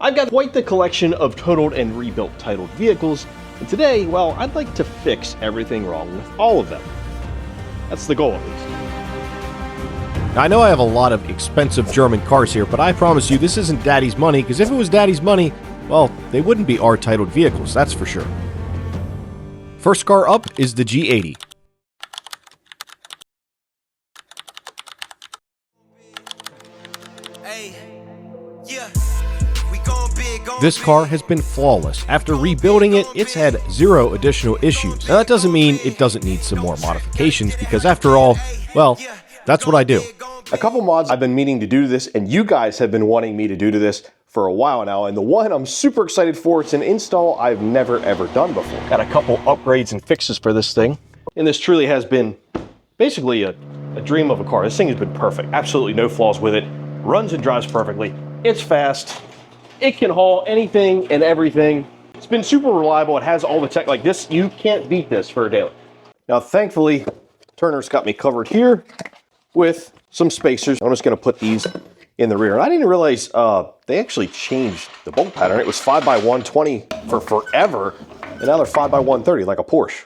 I've got quite the collection of totaled and rebuilt titled vehicles, and today, well, I'd like to fix everything wrong with all of them. That's the goal, at least. Now, I know I have a lot of expensive German cars here, but I promise you this isn't Daddy's money, because if it was Daddy's money, well, they wouldn't be R-titled vehicles, that's for sure. First car up is the G80. This car has been flawless. After rebuilding it, it's had 0 additional issues. Now that doesn't mean it doesn't need some more modifications, because after all, well, that's what I do. A couple mods I've been meaning to do to this, and you guys have been wanting me to do to this for a while now, and the one I'm super excited for, it's an install I've never ever done before. Got a couple upgrades and fixes for this thing, and this truly has been basically a dream of a car. This thing has been perfect, absolutely no flaws with it, runs and drives perfectly, it's fast, it can haul anything and everything. It's been super reliable. It has all the tech like this. You can't beat this for a daily. Now, thankfully, Turner's got me covered here with some spacers. I'm just going to put these in the rear. And I didn't realize they actually changed the bolt pattern. It was 5x120 for forever, and now they're 5x130 like a Porsche.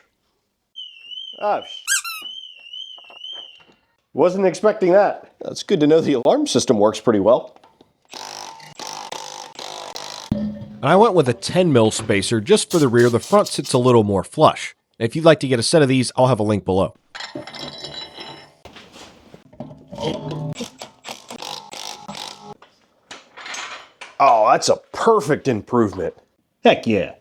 Wasn't expecting that. It's good to know the alarm system works pretty well. I went with a 10mm spacer just for the rear. The front sits a little more flush. If you'd like to get a set of these, I'll have a link below. Oh, that's a perfect improvement. Heck yeah.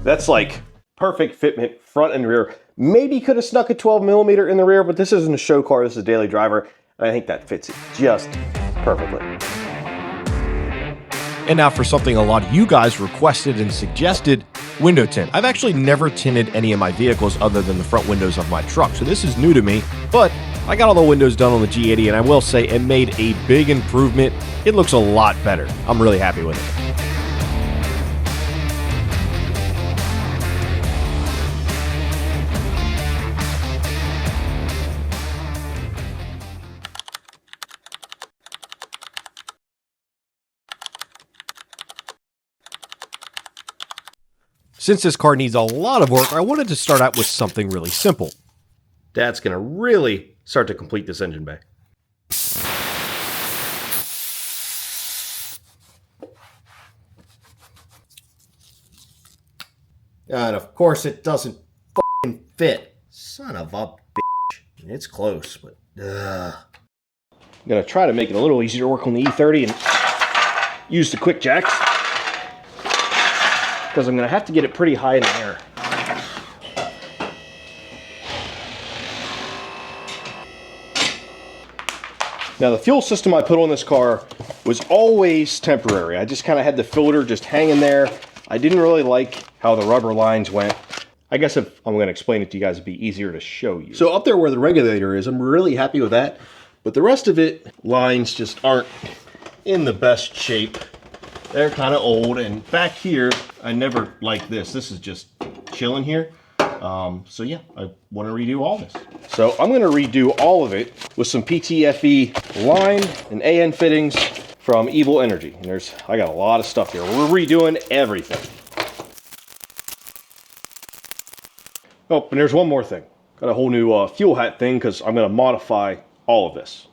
That's like perfect fitment front and rear. Maybe could have snuck a 12mm in the rear, but this isn't a show car, this is a daily driver, and I think that fits it just perfectly. And now for something a lot of you guys requested and suggested, window tint. I've actually never tinted any of my vehicles other than the front windows of my truck, so this is new to me, but I got all the windows done on the G80, and I will say it made a big improvement. It looks a lot better. I'm really happy with it. Since this car needs a lot of work, I wanted to start out with something really simple. Dad's gonna really start to complete this engine bay. And of course it doesn't f***ing fit. Son of a bitch. It's close, but I'm gonna try to make it a little easier to work on the E30 and use the quick jacks, because I'm going to have to get it pretty high in the air. Now the fuel system I put on this car was always temporary. I just kind of had the filter just hanging there. I didn't really like how the rubber lines went. I guess if I'm going to explain it to you guys, it'd be easier to show you. So up there where the regulator is, I'm really happy with that. But the rest of it, lines just aren't in the best shape. They're kind of old, and back here, I never liked this. This is just chilling here. So yeah, I want to redo all this. So I'm going to redo all of it with some PTFE line and AN fittings from Evil Energy. And I got a lot of stuff here. We're redoing everything. Oh, and there's one more thing. Got a whole new fuel hat thing because I'm going to modify all of this.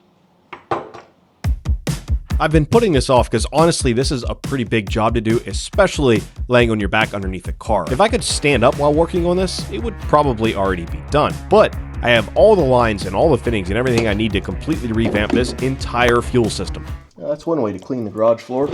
I've been putting this off because honestly, this is a pretty big job to do, especially laying on your back underneath a car. If I could stand up while working on this, it would probably already be done. But I have all the lines and all the fittings and everything I need to completely revamp this entire fuel system. Now, that's one way to clean the garage floor.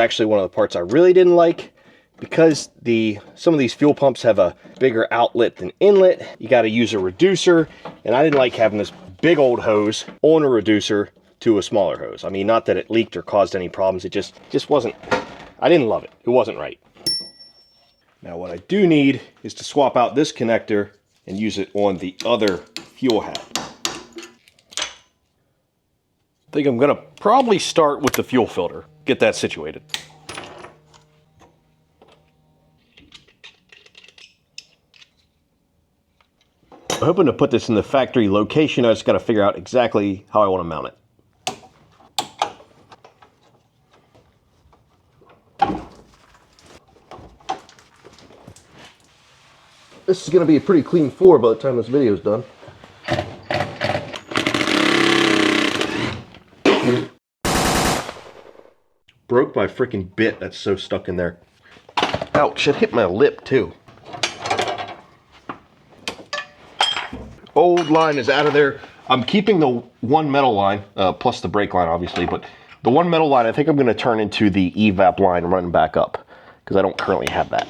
actually one of the parts I really didn't like. Because some of these fuel pumps have a bigger outlet than inlet, you got to use a reducer, and I didn't like having this big old hose on a reducer to a smaller hose. I mean, not that it leaked or caused any problems, it just wasn't, I didn't love it. It wasn't right. Now what I do need is to swap out this connector and use it on the other fuel hat. I think I'm gonna probably start with the fuel filter, get that situated. I'm hoping to put this in the factory location. I just got to figure out exactly how I want to mount it. This is going to be a pretty clean floor by the time this video is done. Broke my freaking bit that's so stuck in there. Ouch, it hit my lip too. Old line is out of there. I'm keeping the one metal line, plus the brake line obviously, but the one metal line I think I'm going to turn into the evap line running back up, because I don't currently have that.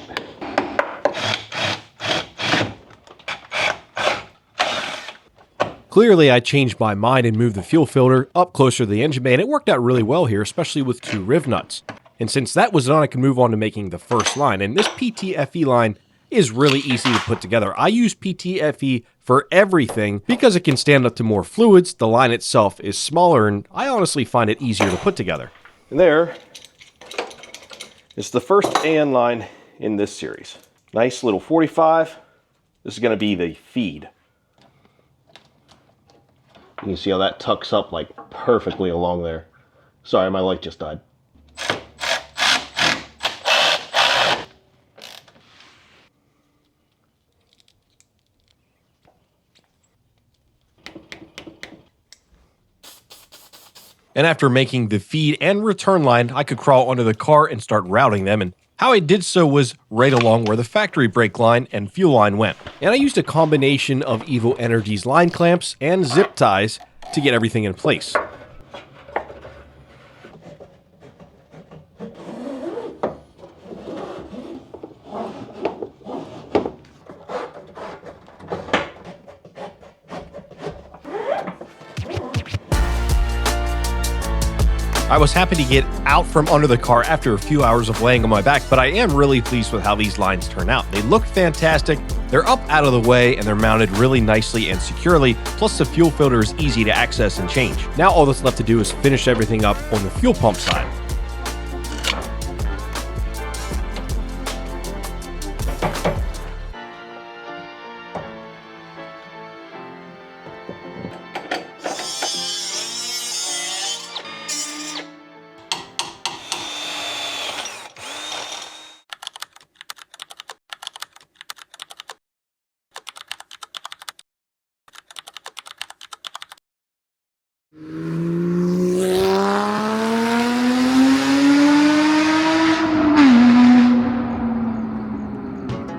Clearly, I changed my mind and moved the fuel filter up closer to the engine bay, and it worked out really well here, especially with 2 riv nuts. And since that was done, I can move on to making the first line. And this PTFE line is really easy to put together. I use PTFE for everything because it can stand up to more fluids. The line itself is smaller, and I honestly find it easier to put together. And there is the first AN line in this series. Nice little 45. This is going to be the feed. You can see how that tucks up like perfectly along there. Sorry, my light just died. And after making the feed and return line, I could crawl under the car and start routing them. And how I did so was right along where the factory brake line and fuel line went. And I used a combination of Evo Energy's line clamps and zip ties to get everything in place. I was happy to get out from under the car after a few hours of laying on my back, but I am really pleased with how these lines turn out. They look fantastic, they're up out of the way, and they're mounted really nicely and securely, plus the fuel filter is easy to access and change. Now all that's left to do is finish everything up on the fuel pump side.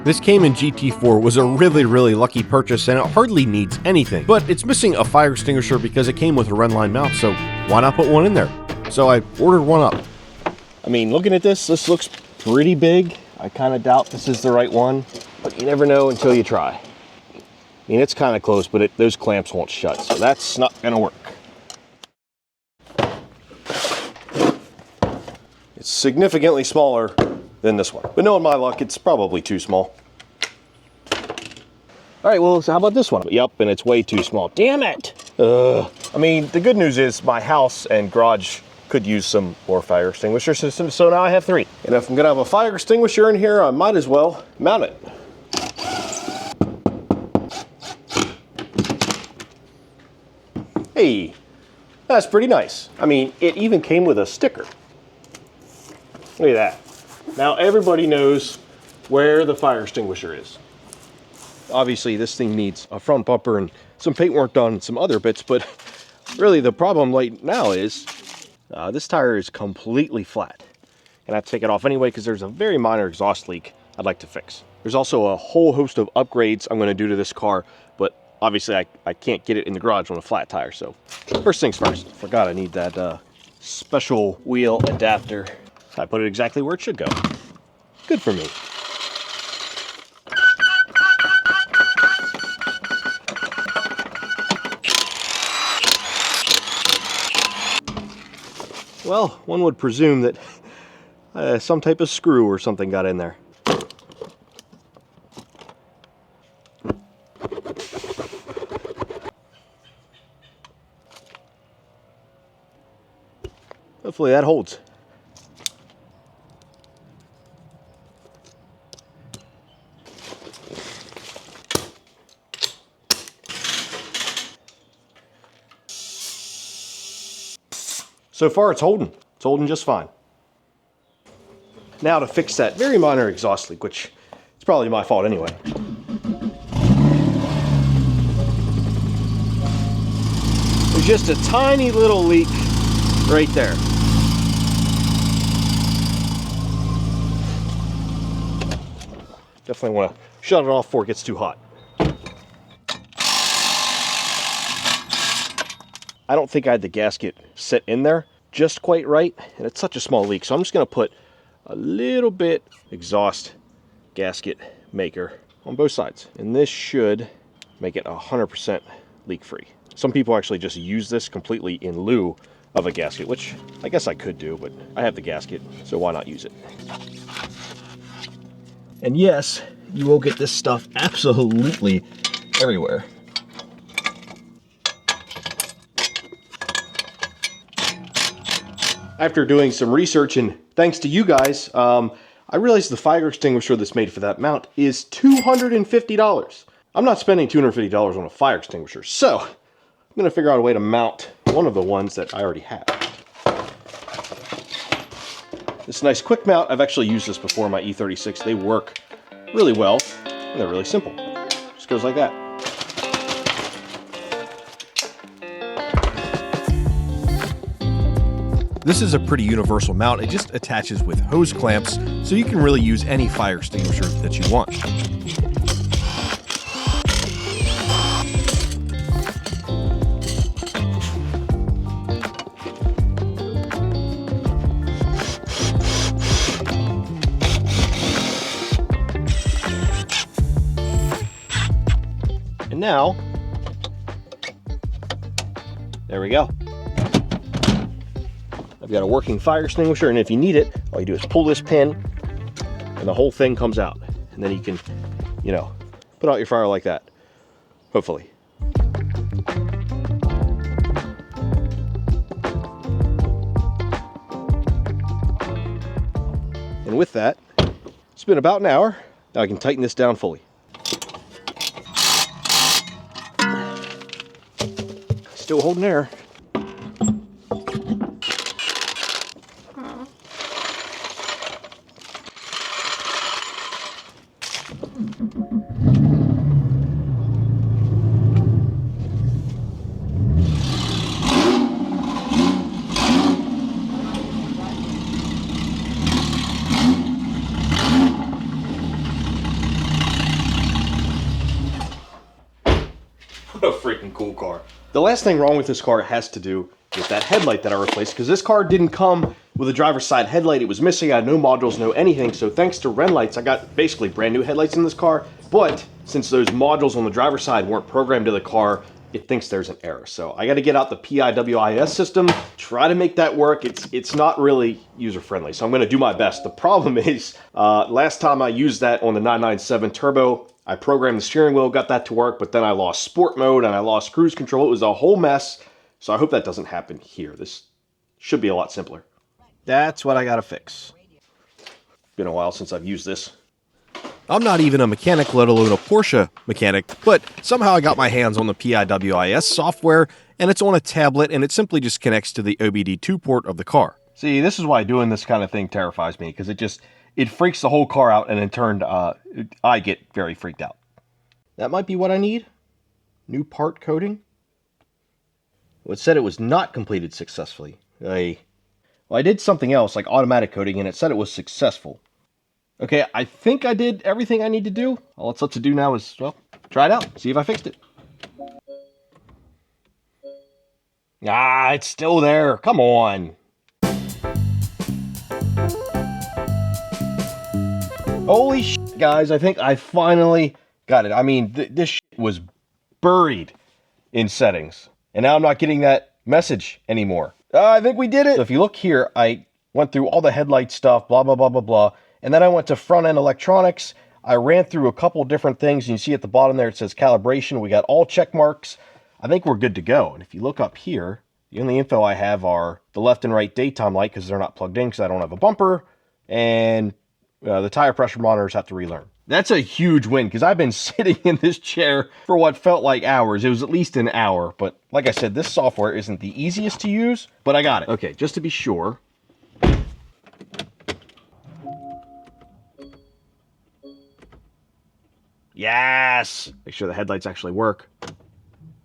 This Cayman GT4 was a really lucky purchase, and it hardly needs anything. But it's missing a fire extinguisher because it came with a Renline mount, so why not put one in there? So I ordered one up. I mean, looking at this looks pretty big. I kind of doubt this is the right one, but you never know until you try. I mean, it's kind of close, but those clamps won't shut, so that's not going to work. It's significantly smaller than this one, but knowing my luck, it's probably too small. All right, well, so how about this one? Yep, and it's way too small. Damn it! I mean, the good news is my house and garage could use some more fire extinguisher systems, so now I have 3. And if I'm gonna have a fire extinguisher in here, I might as well mount it. Hey, that's pretty nice. I mean, it even came with a sticker. Look at that. Now everybody knows where the fire extinguisher is. Obviously this thing needs a front bumper and some paint work done and some other bits, but really the problem right now is this tire is completely flat. And I have to take it off anyway because there's a very minor exhaust leak I'd like to fix. There's also a whole host of upgrades I'm going to do to this car, but obviously I can't get it in the garage on a flat tire. So first things first, forgot I need that special wheel adapter. I put it exactly where it should go. Good for me. Well, one would presume that some type of screw or something got in there. Hopefully that holds. So far it's holding. It's holding just fine. Now to fix that very minor exhaust leak, which is probably my fault anyway. There's just a tiny little leak right there. Definitely want to shut it off before it gets too hot. I don't think I had the gasket set in there just quite right, and it's such a small leak, so I'm just going to put a little bit exhaust gasket maker on both sides, and this should make it 100% leak free. Some people actually just use this completely in lieu of a gasket, which I guess I could do, but I have the gasket, so why not use it? And yes, you will get this stuff absolutely everywhere. After doing some research, and thanks to you guys, I realized the fire extinguisher that's made for that mount is $250. I'm not spending $250 on a fire extinguisher, so I'm going to figure out a way to mount one of the ones that I already have. This nice quick mount, I've actually used this before in my E36. They work really well, and they're really simple. Just goes like that. This is a pretty universal mount. It just attaches with hose clamps, so you can really use any fire extinguisher that you want. And now, there we go. I've got a working fire extinguisher, and if you need it, all you do is pull this pin and the whole thing comes out. And then you can, you know, put out your fire like that, hopefully. And with that, it's been about an hour. Now I can tighten this down fully. Still holding air. What a freaking cool car. The last thing wrong with this car has to do with that headlight that I replaced, because this car didn't come with a driver's side headlight. It was missing. I had no modules, no anything. So thanks to Renlights, I got basically brand new headlights in this car. But since those modules on the driver's side weren't programmed to the car, it thinks there's an error. So I got to get out the PIWIS system, try to make that work. It's not really user-friendly, so I'm going to do my best. The problem is, last time I used that on the 997 Turbo, I programmed the steering wheel, got that to work, but then I lost sport mode and I lost cruise control. It was a whole mess, so I hope that doesn't happen here. This should be a lot simpler. That's what I got to fix. Been a while since I've used this. I'm not even a mechanic, let alone a Porsche mechanic, but somehow I got my hands on the PIWIS software, and it's on a tablet, and it simply just connects to the OBD2 port of the car. See, this is why doing this kind of thing terrifies me, because it freaks the whole car out, and in turn, I get very freaked out. That might be what I need. New part coding. Well, it said it was not completed successfully. Well, I did something else, like automatic coding, and it said it was successful. Okay, I think I did everything I need to do. All it's left to do now is, well, try it out. See if I fixed it. Ah, it's still there. Come on. Holy shit, guys, I think I finally got it. I mean, this shit was buried in settings. And now I'm not getting that message anymore. I think we did it. So if you look here, I went through all the headlight stuff, blah, blah, blah, blah, blah. And then I went to front-end electronics. I ran through a couple different things. You see at the bottom there, it says calibration. We got all check marks. I think we're good to go. And if you look up here, the only info I have are the left and right daytime light because they're not plugged in because I don't have a bumper. And the tire pressure monitors have to relearn. That's a huge win because I've been sitting in this chair for what felt like hours. It was at least an hour. But like I said, this software isn't the easiest to use, but I got it. Okay, just to be sure. Yes! Make sure the headlights actually work.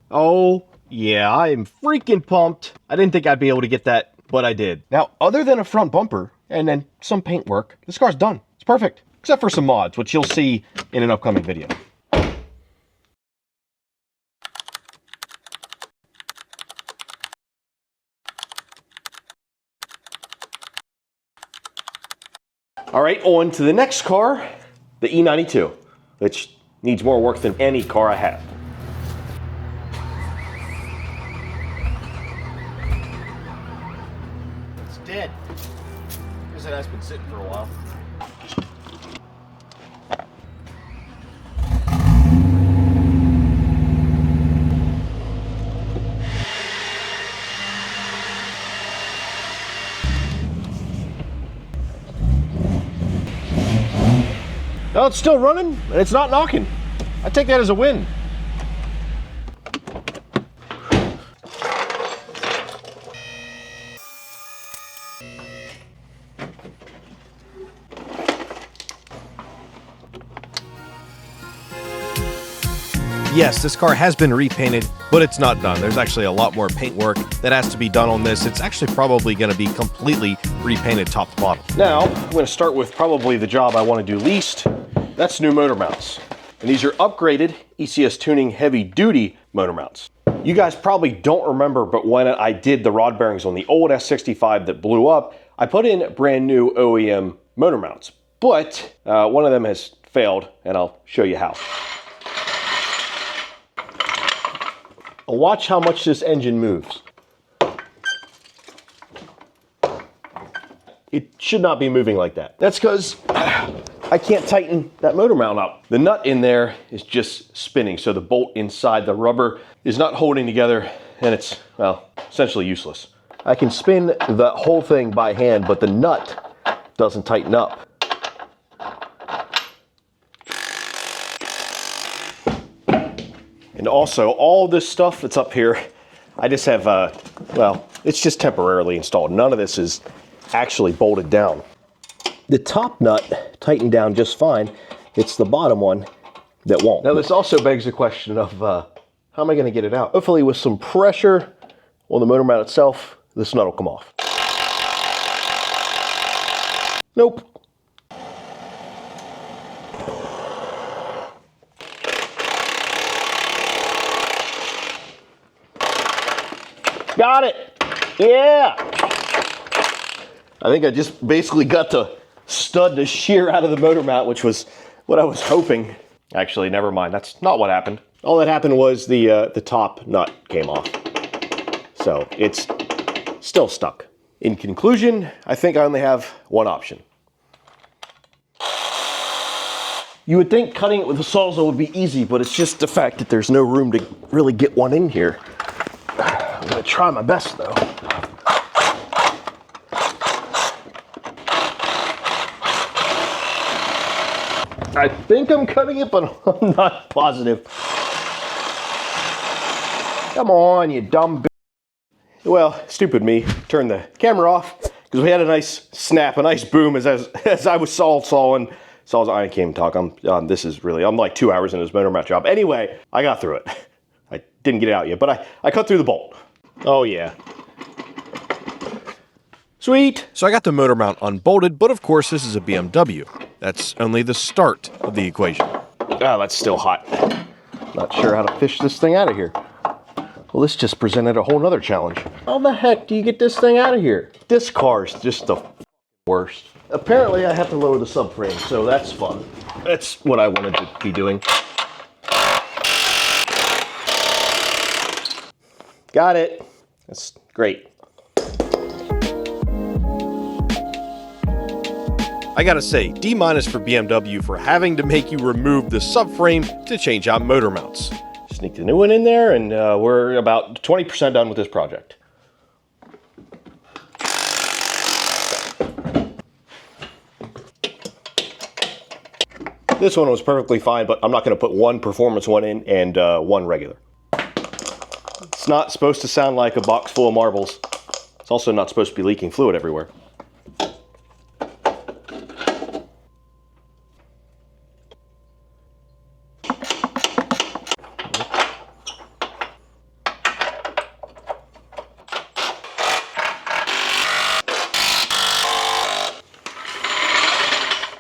Oh, yeah, I am freaking pumped. I didn't think I'd be able to get that, but I did. Now, other than a front bumper and then some paint work, this car's done. It's perfect. Except for some mods, which you'll see in an upcoming video. All right, on to the next car, the E92, which needs more work than any car I have. It's dead. Because it has been sitting for a while. No, it's still running, and it's not knocking. I take that as a win. Yes, this car has been repainted, but it's not done. There's actually a lot more paint work that has to be done on this. It's actually probably going to be completely repainted top to bottom. Now, I'm going to start with probably the job I want to do least. That's new motor mounts. And these are upgraded ECS Tuning heavy duty motor mounts. You guys probably don't remember, but when I did the rod bearings on the old S65 that blew up, I put in brand new OEM motor mounts. But one of them has failed, and I'll show you how. Watch how much this engine moves. It should not be moving like that. That's because I can't tighten that motor mount up. The nut in there is just spinning, so the bolt inside the rubber is not holding together, and it's, well, essentially useless. I can spin the whole thing by hand, but the nut doesn't tighten up. And also, all this stuff that's up here, I just have, well, it's just temporarily installed. None of this is actually bolted down. The top nut tightened down just fine. It's the bottom one that won't. Now, this also begs the question of, how am I going to get it out? Hopefully with some pressure on the motor mount itself, this nut will come off. Nope. Got it. Yeah. I think I just basically got the stud to shear out of the motor mount, which was what I was hoping. Actually, never mind. That's not what happened. All that happened was the top nut came off. So it's still stuck. In conclusion, I think I only have one option. You would think cutting it with a Sawzall would be easy, but it's just the fact that there's no room to really get one in here. I'm gonna try my best though. I think I'm cutting it, but I'm not positive. Come on, you dumb bitch. Well, stupid me. Turned the camera off because we had a nice snap, a nice boom as I was sawing. I can't even talk. I'm like 2 hours into this motor mount job. Anyway, I got through it. I didn't get it out yet, but I cut through the bolt. Oh yeah. Sweet. So I got the motor mount unbolted, but of course this is a BMW. That's only the start of the equation. Oh, that's still hot. Not sure how to fish this thing out of here. Well, this just presented a whole nother challenge. How the heck do you get this thing out of here? This car's just a Worst. Apparently I have to lower the subframe, so that's fun. That's what I wanted to be doing. Got it. That's great. I gotta say, D- for BMW for having to make you remove the subframe to change out motor mounts. Sneak the new one in there, and we're about 20% done with this project. This one was perfectly fine, but I'm not going to put one performance one in and one regular. It's not supposed to sound like a box full of marbles. It's also not supposed to be leaking fluid everywhere.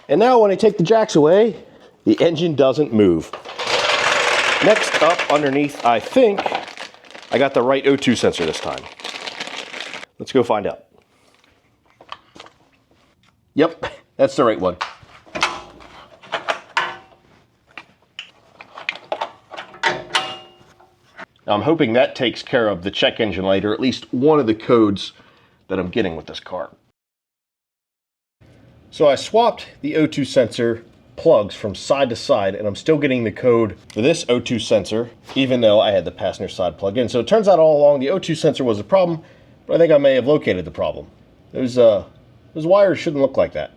And now when I take the jacks away, the engine doesn't move. Next up underneath, I think I got the right O2 sensor this time. Let's go find out. Yep, that's the right one. I'm hoping that takes care of the check engine light, or at least one of the codes that I'm getting with this car. So I swapped the O2 sensor plugs from side to side, and I'm still getting the code for this O2 sensor, even though I had the passenger side plugged in. So it turns out all along the O2 sensor was a problem, but I think I may have located the problem. Those wires shouldn't look like that.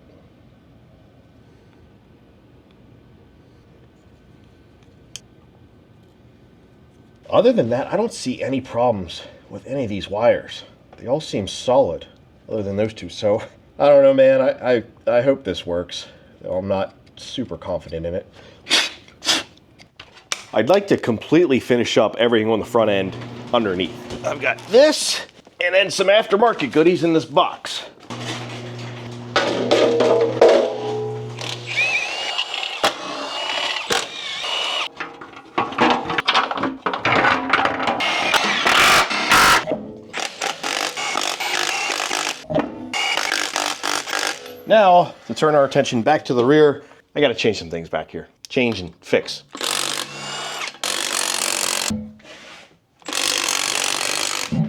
Other than that, I don't see any problems with any of these wires. They all seem solid, other than those two. So I don't know, man. I hope this works, though I'm not super confident in it. I'd like to completely finish up everything on the front end underneath. I've got this, and then some aftermarket goodies in this box. Now, to turn our attention back to the rear, I gotta change some things back here. Change and fix.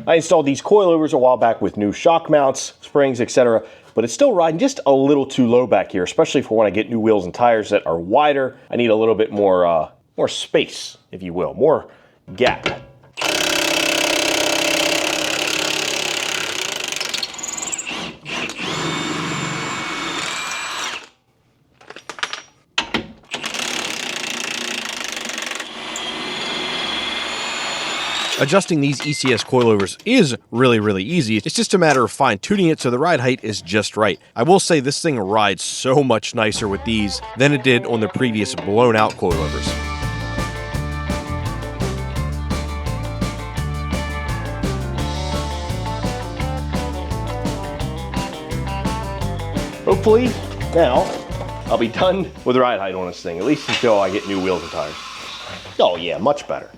I installed these coilovers a while back with new shock mounts, springs, etc., but it's still riding just a little too low back here, especially for when I get new wheels and tires that are wider. I need a little bit more space, if you will, more gap. Adjusting these ECS coilovers is really easy. It's just a matter of fine-tuning it so the ride height is just right. I will say this thing rides so much nicer with these than it did on the previous blown-out coilovers. Hopefully, now, I'll be done with ride height on this thing, at least until I get new wheels and tires. Oh yeah, much better.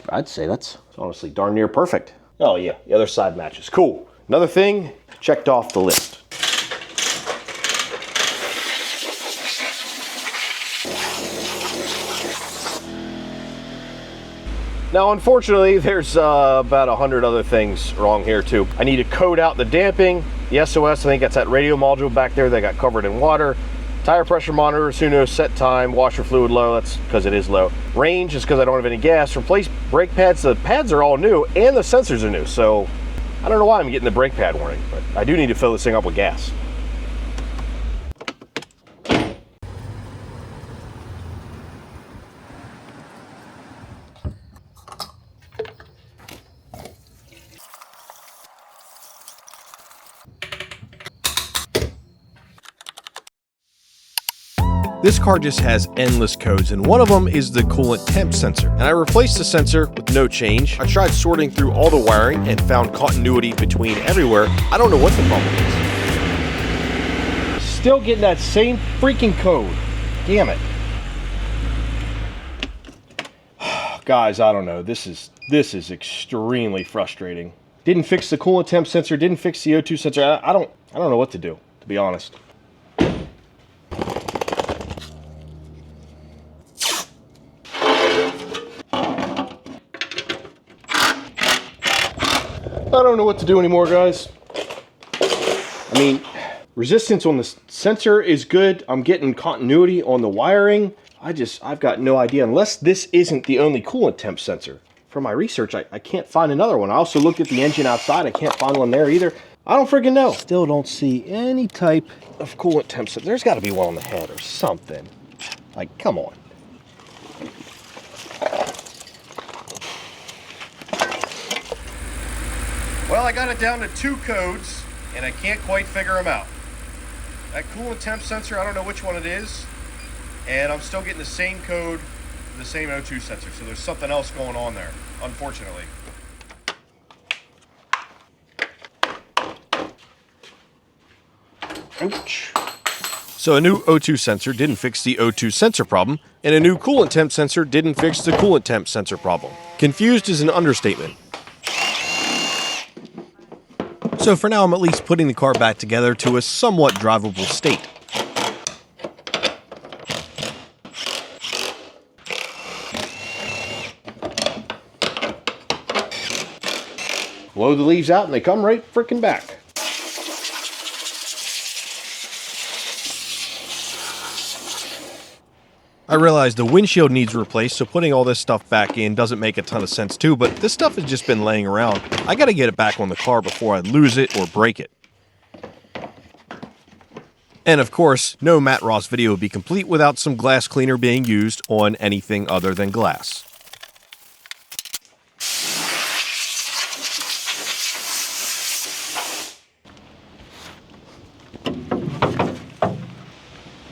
I'd say that's honestly darn near perfect. Oh yeah, the other side matches. Cool. Another thing checked off the list. Now, unfortunately, there's about 100 other things wrong here too. I need to code out the damping, the SOS, I think that's that radio module back there that got covered in water. Tire pressure monitor, Suno set time, washer fluid low, that's because it is low. Range is because I don't have any gas. Replace brake pads, the pads are all new and the sensors are new. So I don't know why I'm getting the brake pad warning, but I do need to fill this thing up with gas. This car just has endless codes, and one of them is the coolant temp sensor. And I replaced the sensor with no change. I tried sorting through all the wiring and found continuity between everywhere. I don't know what the problem is. Still getting that same freaking code. Damn it. Guys, I don't know. This is extremely frustrating. Didn't fix the coolant temp sensor, didn't fix the O2 sensor. I don't know what to do, to to be honest. I don't know what to do anymore, guys. I mean, resistance on the sensor is good. I'm getting continuity on the wiring. I've got no idea, unless this isn't the only coolant temp sensor. From my research, I can't find another one. I also looked at the engine outside. I can't find one there either. I don't freaking know. Still don't see any type of coolant temp sensor. There's got to be one on the head or something. Like, come on. Well, I got it down to 2 codes, and I can't quite figure them out. That coolant temp sensor, I don't know which one it is, and I'm still getting the same code, the same O2 sensor, so there's something else going on there, unfortunately. Ouch. So a new O2 sensor didn't fix the O2 sensor problem, and a new coolant temp sensor didn't fix the coolant temp sensor problem. Confused is an understatement. So for now, I'm at least putting the car back together to a somewhat drivable state. Blow the leaves out and they come right freaking back. I realize the windshield needs replaced, so putting all this stuff back in doesn't make a ton of sense too, but this stuff has just been laying around. I gotta get it back on the car before I lose it or break it. And of course, no Matt Ross video would be complete without some glass cleaner being used on anything other than glass.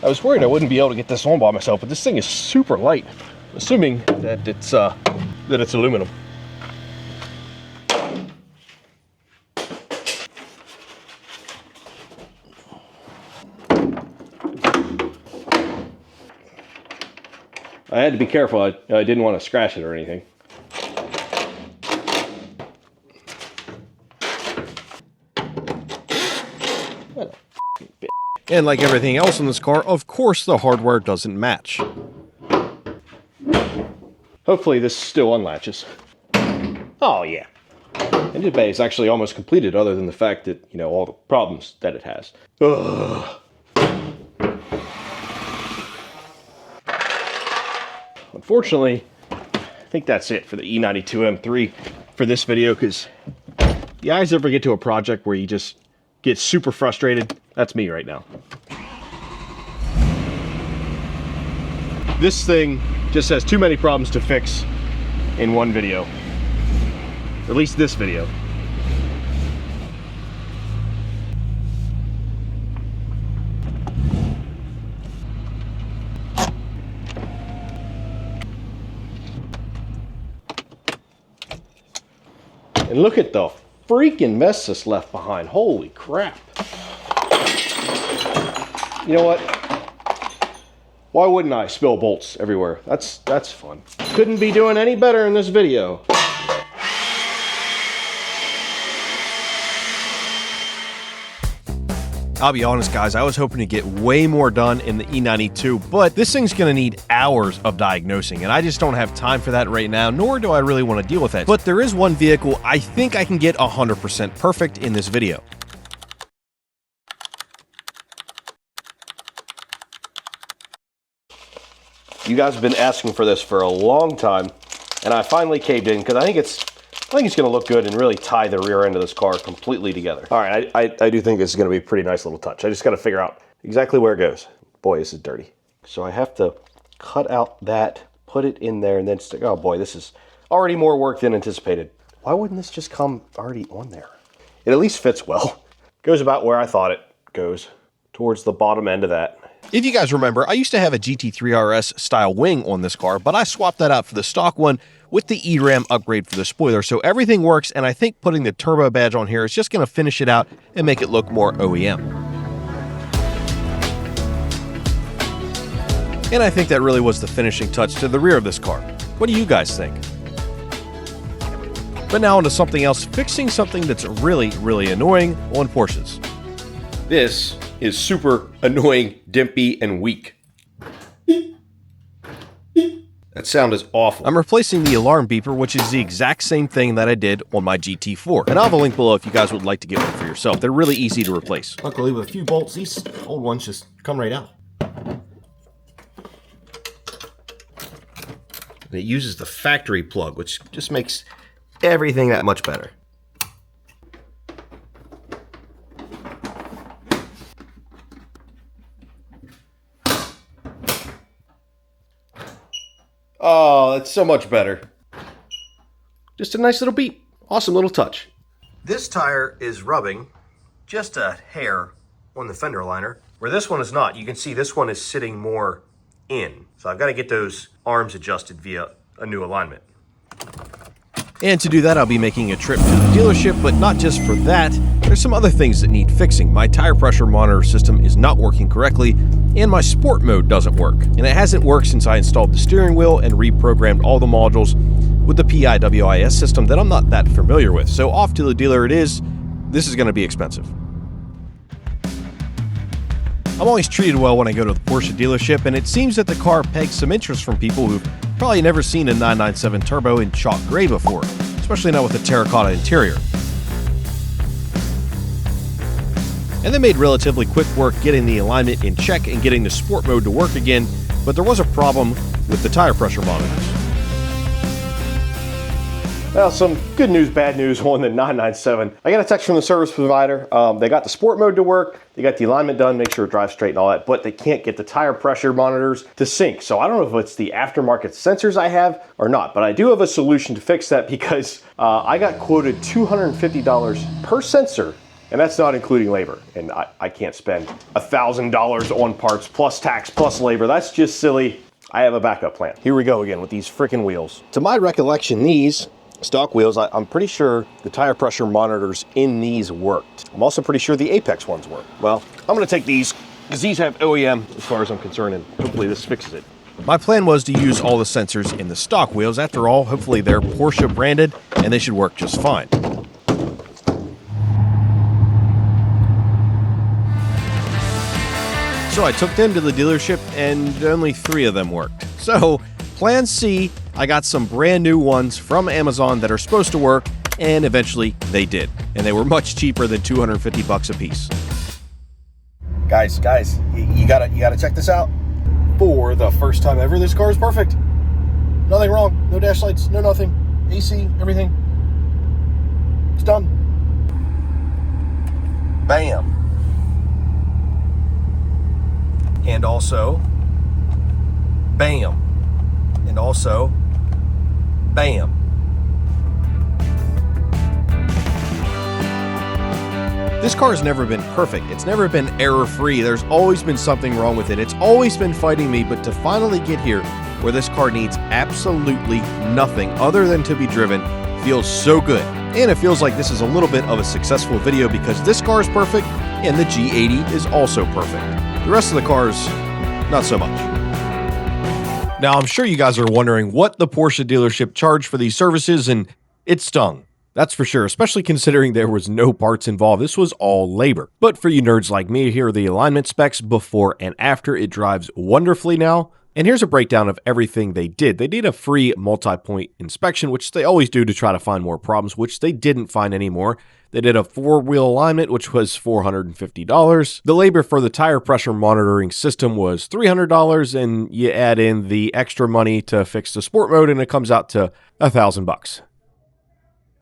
I was worried I wouldn't be able to get this on by myself, but this thing is super light, assuming that it's aluminum. I had to be careful. I didn't want to scratch it or anything. What a bitch. And like everything else in this car, of course the hardware doesn't match. Hopefully this still unlatches. Oh yeah. Engine bay is actually almost completed, other than the fact that, you know, all the problems that it has. Ugh. Unfortunately, I think that's it for the E92 M3 for this video, because you guys ever get to a project where you just get super frustrated? That's me right now. This thing just has too many problems to fix in one video. At least this video. And look at the freaking mess that's left behind. Holy crap. You know what? Why wouldn't I spill bolts everywhere? That's fun. Couldn't be doing any better in this video. I'll be honest, guys, I was hoping to get way more done in the E92, but this thing's gonna need hours of diagnosing, and I just don't have time for that right now, nor do I really want to deal with it. But there is one vehicle I think I can get 100% perfect in this video. You guys have been asking for this for a long time, and I finally caved in because I think it's going to look good and really tie the rear end of this car completely together. All right, I do think this is going to be a pretty nice little touch. I just got to figure out exactly where it goes. Boy, this is dirty. So I have to cut out that, put it in there, and then stick. Oh boy, this is already more work than anticipated. Why wouldn't this just come already on there? It at least fits well. Goes about where I thought it goes, towards the bottom end of that. If you guys remember, I used to have a GT3 RS style wing on this car, but I swapped that out for the stock one with the ERAM upgrade for the spoiler, so everything works, and I think putting the turbo badge on here is just going to finish it out and make it look more OEM. And I think that really was the finishing touch to the rear of this car. What do you guys think? But now onto something else, fixing something that's really, really annoying on Porsches. This is super annoying, dimpy, and weak. That sound is awful. I'm replacing the alarm beeper, which is the exact same thing that I did on my GT4. And I'll have a link below if you guys would like to get one for yourself. They're really easy to replace. Luckily, with a few bolts, these old ones just come right out. It uses the factory plug, which just makes everything that much better. Oh, that's so much better. Just a nice little beep. Awesome little touch. This tire is rubbing just a hair on the fender liner, where this one is not. You can see this one is sitting more in. So I've got to get those arms adjusted via a new alignment. And to do that, I'll be making a trip to the dealership, but not just for that. There's some other things that need fixing. My tire pressure monitor system is not working correctly, and my sport mode doesn't work. And it hasn't worked since I installed the steering wheel and reprogrammed all the modules with the PIWIS system that I'm not that familiar with. So off to the dealer it is. This is going to be expensive. I'm always treated well when I go to the Porsche dealership, and it seems that the car pegs some interest from people who've probably never seen a 997 Turbo in chalk gray before, especially not with a terracotta interior. And they made relatively quick work getting the alignment in check and getting the sport mode to work again, but there was a problem with the tire pressure monitors. Well, some good news, bad news on the 997. I got a text from the service provider. They got the sport mode to work, they got the alignment done, make sure it drives straight and all that, but they can't get the tire pressure monitors to sync. So I don't know if it's the aftermarket sensors I have or not, but I do have a solution to fix that because I got quoted $250 per sensor, and that's not including labor. And I can't spend $1,000 on parts plus tax plus labor. That's just silly. I have a backup plan. Here we go again with these freaking wheels. To my recollection, these stock wheels, I'm pretty sure the tire pressure monitors in these worked. I'm also pretty sure the Apex ones work. Well, I'm gonna take these because these have OEM as far as I'm concerned, and hopefully this fixes it. My plan was to use all the sensors in the stock wheels. After all, hopefully they're Porsche branded and they should work just fine. So I took them to the dealership and only 3 of them worked. So plan C, I got some brand new ones from Amazon that are supposed to work, and eventually they did. And they were much cheaper than $250 a piece. Guys, you gotta check this out. For the first time ever, this car is perfect. Nothing wrong, no dash lights, no nothing. AC, everything. It's done. Bam. And also, bam. And also, bam. This car has never been perfect. It's never been error-free. There's always been something wrong with it. It's always been fighting me, but to finally get here where this car needs absolutely nothing other than to be driven feels so good. And it feels like this is a little bit of a successful video because this car is perfect and the G80 is also perfect. The rest of the cars, not so much. Now, I'm sure you guys are wondering what the Porsche dealership charged for these services, and it stung. That's for sure, especially considering there was no parts involved. This was all labor. But for you nerds like me, here are the alignment specs before and after. It drives wonderfully now. And here's a breakdown of everything they did. They did a free multi-point inspection, which they always do to try to find more problems, which they didn't find anymore. They did a 4-wheel alignment, which was $450. The labor for the tire pressure monitoring system was $300, and you add in the extra money to fix the sport mode, and it comes out to $1,000.